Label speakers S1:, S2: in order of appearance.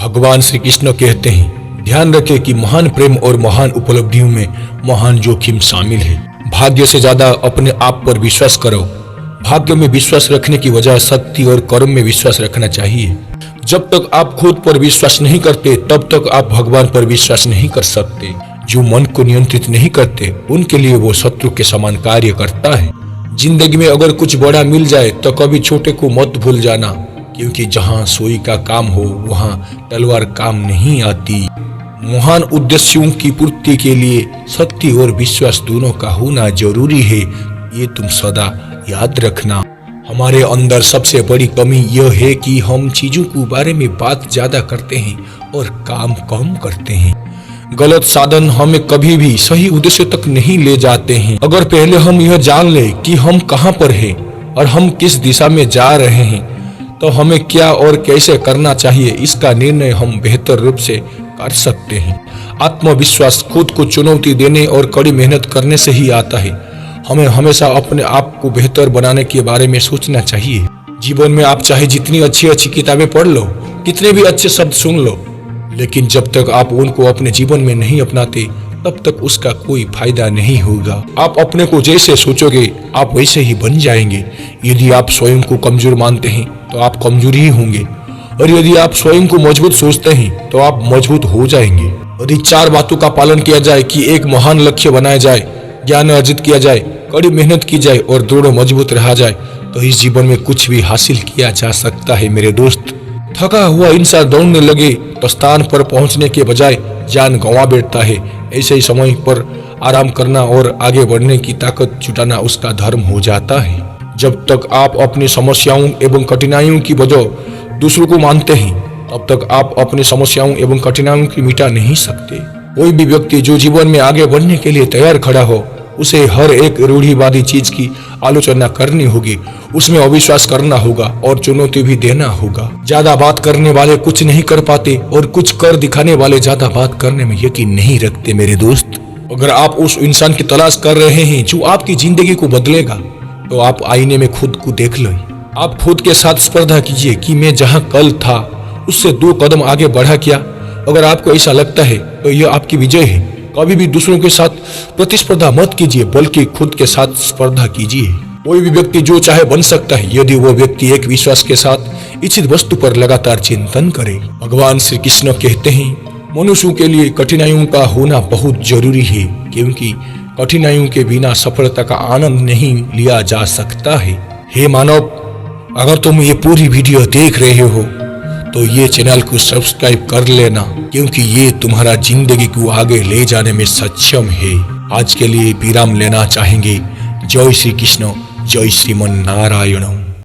S1: भगवान श्री कृष्ण कहते हैं, ध्यान रखें कि महान प्रेम और महान उपलब्धियों में महान जोखिम शामिल है। भाग्य से ज्यादा अपने आप पर विश्वास करो। भाग्य में विश्वास रखने की वजह शक्ति और कर्म में विश्वास रखना चाहिए। जब तक आप खुद पर विश्वास नहीं करते तब तक आप भगवान पर विश्वास नहीं कर सकते। जो मन को नियंत्रित नहीं करते उनके लिए वो शत्रु के समान कार्य करता है। जिंदगी में अगर कुछ बड़ा मिल जाए तो कभी छोटे को मत भूल जाना, क्योंकि जहाँ सुई का काम हो वहाँ तलवार काम नहीं आती। महान उद्देश्यों की पूर्ति के लिए शक्ति और विश्वास दोनों का होना जरूरी है। ये तुम सदा याद रखना। हमारे अंदर सबसे बड़ी कमी यह है कि हम चीजों के बारे में बात ज्यादा करते हैं और काम कम करते हैं। गलत साधन हमें कभी भी सही उद्देश्य तक नहीं ले जाते हैं। अगर पहले हम यह जान ले कि हम कहाँ पर हैं और हम किस दिशा में जा रहे हैं, तो हमें क्या और कैसे करना चाहिए इसका निर्णय हम बेहतर रूप से कर सकते हैं। आत्मविश्वास खुद को चुनौती देने और कड़ी मेहनत करने से ही आता है। हमें हमेशा अपने आप को बेहतर बनाने के बारे में सोचना चाहिए। जीवन में आप चाहे जितनी अच्छी अच्छी किताबें पढ़ लो, कितने भी अच्छे शब्द सुन लो, लेकिन जब तक आप उनको अपने जीवन में नहीं अपनाते तब तक उसका कोई फायदा नहीं होगा। आप अपने को जैसे सोचोगे आप वैसे ही बन जाएंगे। यदि आप स्वयं को कमजोर मानते हैं तो आप कमजोर ही होंगे, और यदि आप स्वयं को मजबूत सोचते हैं तो आप मजबूत हो जाएंगे। यदि 4 बातों का पालन किया जाए कि एक महान लक्ष्य बनाया जाए, ज्ञान अर्जित किया जाए, कड़ी मेहनत की जाए और दृढ़ मजबूत रहा जाए, तो इस जीवन में कुछ भी हासिल किया जा सकता है। मेरे दोस्त, थका हुआ इंसान दौड़ने लगे तो स्थान पर पहुंचने के बजाय जान गंवा बैठता है। ऐसे ही समय पर आराम करना और आगे बढ़ने की ताकत जुटाना उसका धर्म हो जाता है। जब तक आप अपनी समस्याओं एवं कठिनाइयों की वजह दूसरों को मानते हैं तब तक आप अपनी समस्याओं एवं कठिनाइयों की मिटा नहीं सकते। कोई भी व्यक्ति जो जीवन में आगे बढ़ने के लिए तैयार खड़ा हो, उसे हर एक रूढ़िवादी चीज की आलोचना करनी होगी, उसमें अविश्वास करना होगा और चुनौती भी देना होगा। ज्यादा बात करने वाले कुछ नहीं कर पाते और कुछ कर दिखाने वाले ज्यादा बात करने में यकीन नहीं रखते। मेरे दोस्त, अगर आप उस इंसान की तलाश कर रहे हैं जो आपकी जिंदगी को बदलेगा, तो आप आईने में खुद को देख लो। आप खुद के साथ स्पर्धा कीजिए कि मैं जहाँ कल था उससे 2 कदम आगे बढ़ा क्या। अगर आपको ऐसा लगता है तो यह आपकी विजय है। कभी भी दूसरों के साथ प्रतिस्पर्धा मत कीजिए, बल्कि खुद के साथ स्पर्धा कीजिए। कोई भी व्यक्ति जो चाहे बन सकता है यदि वो व्यक्ति एक विश्वास के साथ इच्छित वस्तु पर लगातार चिंतन करे। भगवान श्री कृष्ण कहते हैं, मनुष्यों के लिए कठिनाइयों का होना बहुत जरूरी है, क्योंकि कठिनाइयों के बिना सफलता का आनंद नहीं लिया जा सकता है। हे मानव, अगर तुम ये पूरी वीडियो देख रहे हो तो ये चैनल को सब्सक्राइब कर लेना, क्योंकि ये तुम्हारा जिंदगी को आगे ले जाने में सक्षम है। आज के लिए विराम लेना चाहेंगे। जय श्री कृष्ण, जय श्रीमन नारायण।